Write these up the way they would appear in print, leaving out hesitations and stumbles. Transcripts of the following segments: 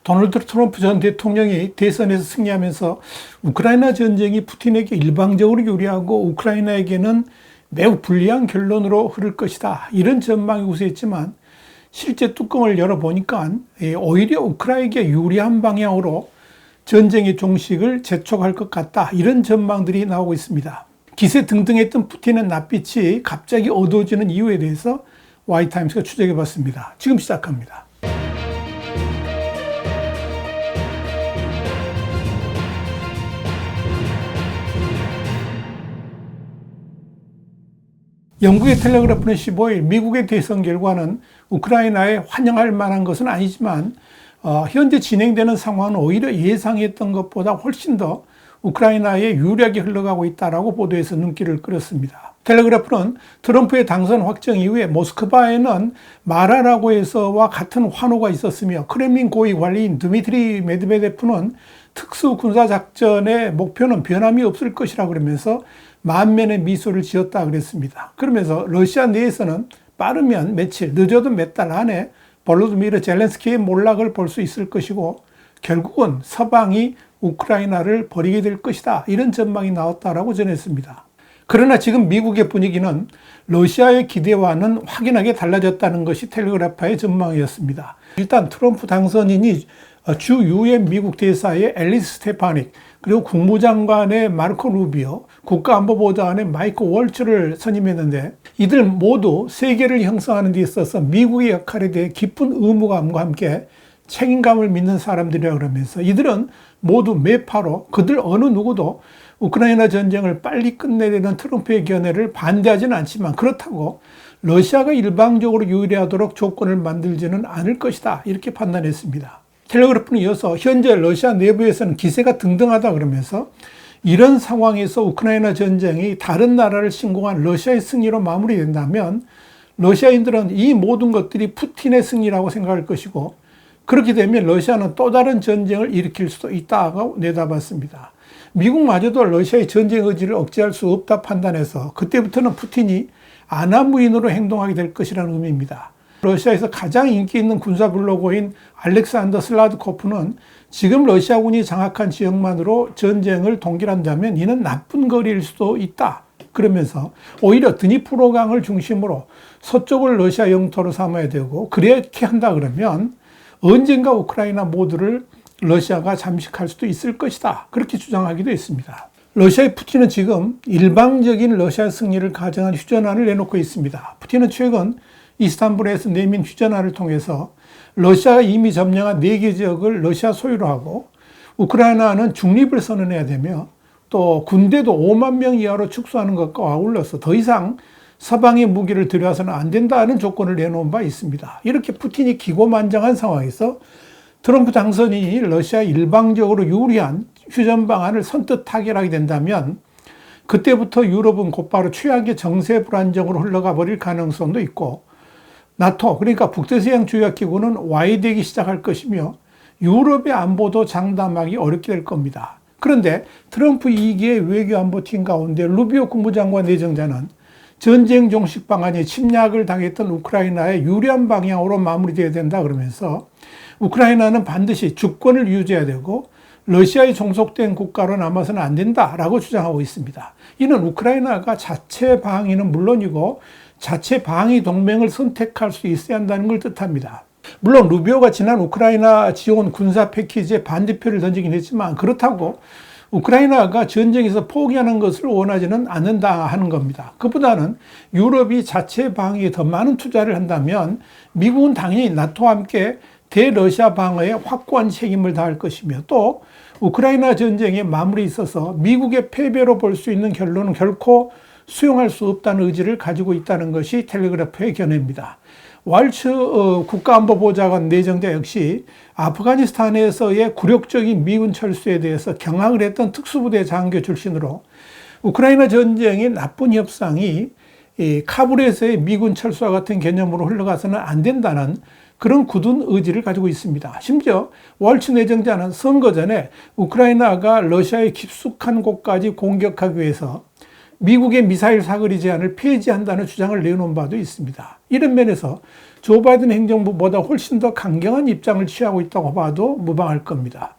도널드 트럼프 전 대통령이 대선에서 승리하면서 우크라이나 전쟁이 푸틴에게 일방적으로 유리하고 우크라이나에게는 매우 불리한 결론으로 흐를 것이다, 이런 전망이 우세했지만 실제 뚜껑을 열어보니까 오히려 우크라이나에게 유리한 방향으로 전쟁의 종식을 재촉할 것 같다, 이런 전망들이 나오고 있습니다. 기세 등등했던 푸틴의 낯빛이 갑자기 어두워지는 이유에 대해서 와이타임스가 추적해봤습니다. 지금 시작합니다. 영국의 텔레그래프는 15일 미국의 대선 결과는 우크라이나에 환영할 만한 것은 아니지만 현재 진행되는 상황은 오히려 예상했던 것보다 훨씬 더 우크라이나에 유리하게 흘러가고 있다라고 보도해서 눈길을 끌었습니다. 텔레그래프는 트럼프의 당선 확정 이후에 모스크바에는 마라라고 해서와 같은 환호가 있었으며 크렘린 고위 관리인 드미트리 메드베데프는 특수 군사작전의 목표는 변함이 없을 것이라고 그러면서 만면의 미소를 지었다 그랬습니다. 그러면서 러시아 내에서는 빠르면 며칠, 늦어도 몇 달 안에 볼로디미르 젤렌스키의 몰락을 볼 수 있을 것이고 결국은 서방이 우크라이나를 버리게 될 것이다, 이런 전망이 나왔다라고 전했습니다. 그러나 지금 미국의 분위기는 러시아의 기대와는 확연하게 달라졌다는 것이 텔레그래프의 전망이었습니다. 일단 트럼프 당선인이 주 유엔 미국 대사의 앨리스 스테파닉, 그리고 국무장관의 마르코 루비오, 국가안보보좌관의 마이크 월츠를 선임했는데 이들 모두 세계를 형성하는 데 있어서 미국의 역할에 대해 깊은 의무감과 함께 책임감을 믿는 사람들이라고 그러면서 이들은 모두 매파로 그들 어느 누구도 우크라이나 전쟁을 빨리 끝내려는 트럼프의 견해를 반대하지는 않지만 그렇다고 러시아가 일방적으로 유리하도록 조건을 만들지는 않을 것이다, 이렇게 판단했습니다. 텔레그래프는 이어서 현재 러시아 내부에서는 기세가 등등하다 그러면서 이런 상황에서 우크라이나 전쟁이 다른 나라를 침공한 러시아의 승리로 마무리된다면 러시아인들은 이 모든 것들이 푸틴의 승리라고 생각할 것이고 그렇게 되면 러시아는 또 다른 전쟁을 일으킬 수도 있다고 내다봤습니다. 미국마저도 러시아의 전쟁 의지를 억제할 수 없다 판단해서 그때부터는 푸틴이 아나무인으로 행동하게 될 것이라는 의미입니다. 러시아에서 가장 인기 있는 군사 블로거인 알렉산더 슬라드코프는 지금 러시아군이 장악한 지역만으로 전쟁을 동결한다면 이는 나쁜 거리일 수도 있다, 그러면서 오히려 드니프로강을 중심으로 서쪽을 러시아 영토로 삼아야 되고 그렇게 한다 그러면 언젠가 우크라이나 모두를 러시아가 잠식할 수도 있을 것이다, 그렇게 주장하기도 했습니다. 러시아의 푸틴은 지금 일방적인 러시아 승리를 가정한 휴전안을 내놓고 있습니다. 푸틴은 최근 이스탄불에서 내민 휴전안을 통해서 러시아가 이미 점령한 4개 지역을 러시아 소유로 하고 우크라이나는 중립을 선언해야 되며 또 군대도 5만 명 이하로 축소하는 것과 아울러서 더 이상 서방의 무기를 들여와서는 안 된다는 조건을 내놓은 바 있습니다. 이렇게 푸틴이 기고만장한 상황에서 트럼프 당선인이 러시아 일방적으로 유리한 휴전 방안을 선뜻 타결하게 된다면 그때부터 유럽은 곧바로 최악의 정세 불안정으로 흘러가 버릴 가능성도 있고 나토, 그러니까 북대서양 조약기구는 와해되기 시작할 것이며 유럽의 안보도 장담하기 어렵게 될 겁니다. 그런데 트럼프 2기의 외교안보팀 가운데 루비오 국무장관 내정자는 전쟁 종식 방안이 침략을 당했던 우크라이나의 유리한 방향으로 마무리되어야 된다 그러면서 우크라이나는 반드시 주권을 유지해야 되고 러시아에 종속된 국가로 남아서는 안 된다라고 주장하고 있습니다. 이는 우크라이나가 자체 방위는 물론이고 자체 방위 동맹을 선택할 수 있어야 한다는 걸 뜻합니다. 물론 루비오가 지난 우크라이나 지원 군사 패키지에 반대표를 던지긴 했지만 그렇다고 우크라이나가 전쟁에서 포기하는 것을 원하지는 않는다 하는 겁니다. 그보다는 유럽이 자체 방위에 더 많은 투자를 한다면 미국은 당연히 나토와 함께 대러시아 방어에 확고한 책임을 다할 것이며 또 우크라이나 전쟁의 마무리에 있어서 미국의 패배로 볼 수 있는 결론은 결코 수용할 수 없다는 의지를 가지고 있다는 것이 텔레그래프의 견해입니다. 왈츠 국가안보보좌관 내정자 역시 아프가니스탄에서의 굴욕적인 미군 철수에 대해서 경악을 했던 특수부대 장교 출신으로 우크라이나 전쟁의 나쁜 협상이 카불에서의 미군 철수와 같은 개념으로 흘러가서는 안 된다는 그런 굳은 의지를 가지고 있습니다. 심지어 왈츠 내정자는 선거 전에 우크라이나가 러시아의 깊숙한 곳까지 공격하기 위해서 미국의 미사일 사거리 제한을 폐지한다는 주장을 내놓은 바도 있습니다. 이런 면에서 조 바이든 행정부보다 훨씬 더 강경한 입장을 취하고 있다고 봐도 무방할 겁니다.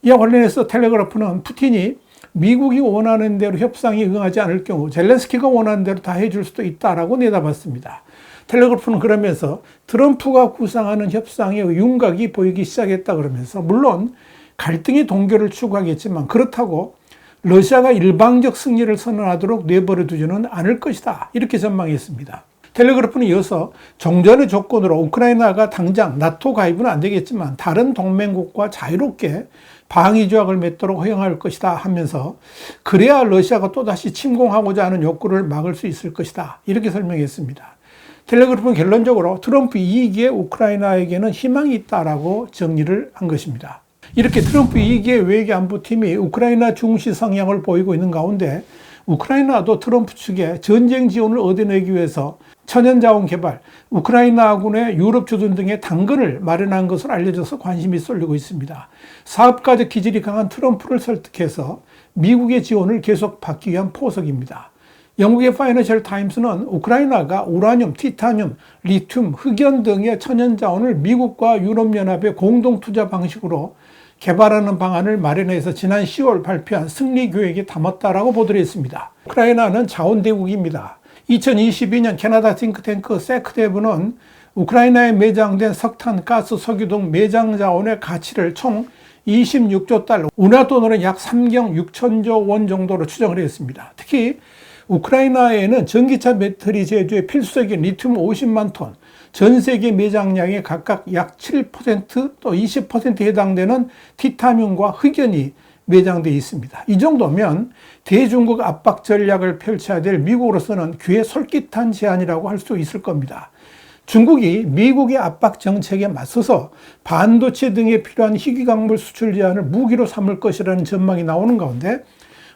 이와 관련해서 텔레그래프는 푸틴이 미국이 원하는 대로 협상에 응하지 않을 경우 젤렌스키가 원하는 대로 다 해줄 수도 있다라고 내다봤습니다. 텔레그래프는 그러면서 트럼프가 구상하는 협상의 윤곽이 보이기 시작했다 그러면서 물론 갈등의 동결을 추구하겠지만 그렇다고 러시아가 일방적 승리를 선언하도록 내버려 두지는 않을 것이다. 이렇게 전망했습니다. 텔레그래프는 이어서 종전의 조건으로 우크라이나가 당장 나토 가입은 안 되겠지만 다른 동맹국과 자유롭게 방위 조약을 맺도록 허용할 것이다 하면서 그래야 러시아가 또다시 침공하고자 하는 욕구를 막을 수 있을 것이다. 이렇게 설명했습니다. 텔레그래프는 결론적으로 트럼프 2기에 우크라이나에게는 희망이 있다라고 정리를 한 것입니다. 이렇게 트럼프 2기의 외교안보팀이 우크라이나 중시 성향을 보이고 있는 가운데 우크라이나도 트럼프 측에 전쟁 지원을 얻어내기 위해서 천연자원 개발, 우크라이나군의 유럽 주둔 등의 당근을 마련한 것으로 알려져서 관심이 쏠리고 있습니다. 사업가적 기질이 강한 트럼프를 설득해서 미국의 지원을 계속 받기 위한 포석입니다. 영국의 파이낸셜 타임스는 우크라이나가 우라늄, 티타늄, 리튬, 흑연 등의 천연자원을 미국과 유럽연합의 공동투자 방식으로 개발하는 방안을 마련해서 지난 10월 발표한 승리계획에 담았다라고 보도를 했습니다. 우크라이나는 자원대국입니다. 2022년 캐나다 싱크탱크 세크데브는 우크라이나에 매장된 석탄, 가스, 석유 등 매장 자원의 가치를 총 26조 달러, 우리나라 돈으로 약 3경 6천조 원 정도로 추정을 했습니다. 특히 우크라이나에는 전기차 배터리 제조에 필수적인 리튬 50만 톤, 전 세계 매장량의 각각 약 7% 또 20%에 해당되는 티타늄과 흑연이 매장되어 있습니다. 이 정도면 대중국 압박 전략을 펼쳐야 될 미국으로서는 귀에 솔깃한 제안이라고 할 수 있을 겁니다. 중국이 미국의 압박 정책에 맞서서 반도체 등에 필요한 희귀광물 수출 제한을 무기로 삼을 것이라는 전망이 나오는 가운데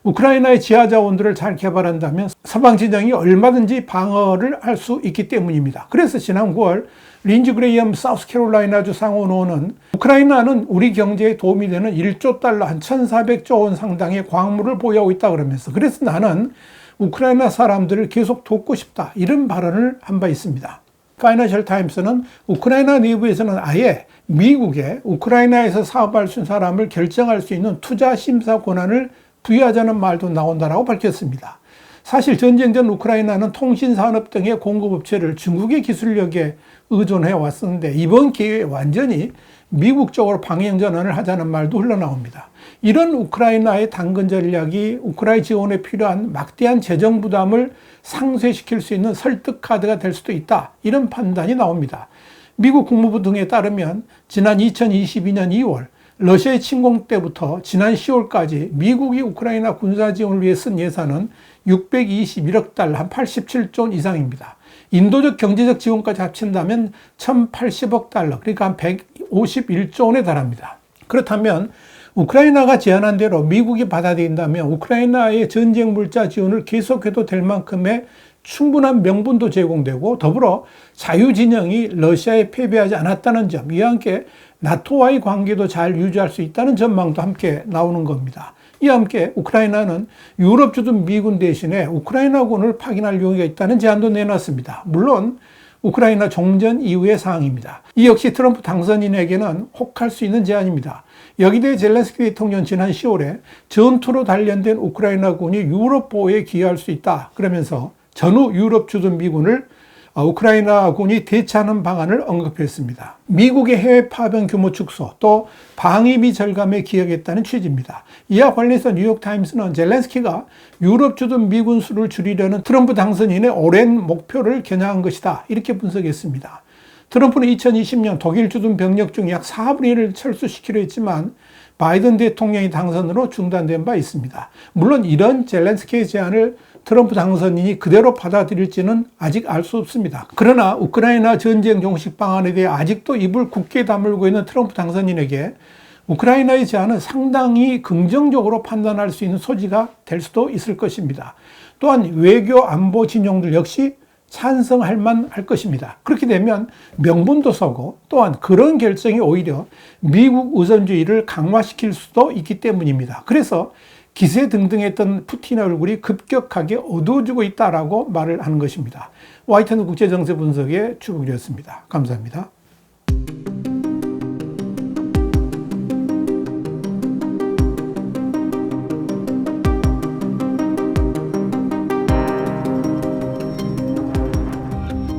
우크라이나의 지하 자원들을 잘 개발한다면 서방 진영이 얼마든지 방어를 할 수 있기 때문입니다. 그래서 지난 9월 린지 그레이엄 사우스캐롤라이나주 상원의원은 우크라이나는 우리 경제에 도움이 되는 1조 달러 한 1,400조 원 상당의 광물을 보유하고 있다 그러면서 그래서 나는 우크라이나 사람들을 계속 돕고 싶다 이런 발언을 한 바 있습니다. 파이낸셜 타임스는 우크라이나 내부에서는 아예 미국에 우크라이나에서 사업할 수 있는 사람을 결정할 수 있는 투자 심사 권한을 부여하자는 말도 나온다라고 밝혔습니다. 사실 전쟁 전 우크라이나는 통신산업 등의 공급업체를 중국의 기술력에 의존해 왔었는데 이번 기회에 완전히 미국 쪽으로 방향 전환을 하자는 말도 흘러나옵니다. 이런 우크라이나의 당근 전략이 우크라이나 지원에 필요한 막대한 재정 부담을 상쇄시킬 수 있는 설득 카드가 될 수도 있다. 이런 판단이 나옵니다. 미국 국무부 등에 따르면 지난 2022년 2월 러시아의 침공 때부터 지난 10월까지 미국이 우크라이나 군사 지원을 위해 쓴 예산은 621억 달러, 한 87조 원 이상입니다. 인도적 경제적 지원까지 합친다면 1,080억 달러, 그러니까 한 151조 원에 달합니다. 그렇다면 우크라이나가 제안한 대로 미국이 받아들인다면 우크라이나의 전쟁 물자 지원을 계속해도 될 만큼의 충분한 명분도 제공되고 더불어 자유진영이 러시아에 패배하지 않았다는 점, 이와 함께 나토와의 관계도 잘 유지할 수 있다는 전망도 함께 나오는 겁니다. 이와 함께 우크라이나는 유럽 주둔 미군 대신에 우크라이나군을 파견할 용의가 있다는 제안도 내놨습니다. 물론 우크라이나 종전 이후의 사항입니다. 이 역시 트럼프 당선인에게는 혹할 수 있는 제안입니다. 여기에 대해 젤렌스키 대통령은 지난 10월에 전투로 단련된 우크라이나군이 유럽 보호에 기여할 수 있다. 그러면서 전후 유럽 주둔 미군을 우크라이나군이 대체하는 방안을 언급했습니다. 미국의 해외 파병 규모 축소 또 방위비 절감에 기여하겠다는 취지입니다. 이와 관련해서 뉴욕타임스는 젤렌스키가 유럽 주둔 미군 수를 줄이려는 트럼프 당선인의 오랜 목표를 겨냥한 것이다. 이렇게 분석했습니다. 트럼프는 2020년 독일 주둔 병력 중 약 4분의 1을 철수시키려 했지만 바이든 대통령의 당선으로 중단된 바 있습니다. 물론 이런 젤렌스키의 제안을 트럼프 당선인이 그대로 받아들일지는 아직 알 수 없습니다. 그러나 우크라이나 전쟁 종식 방안에 대해 아직도 입을 굳게 다물고 있는 트럼프 당선인에게 우크라이나의 제안은 상당히 긍정적으로 판단할 수 있는 소지가 될 수도 있을 것입니다. 또한 외교 안보 진영들 역시 찬성할 만할 것입니다. 그렇게 되면 명분도 서고 또한 그런 결정이 오히려 미국 우선주의를 강화시킬 수도 있기 때문입니다. 그래서 기세등등했던 푸틴의 얼굴이 급격하게 어두워지고 있다라고 말을 하는 것입니다. 와이튼 국제정세 분석의 주북이었습니다. 감사합니다.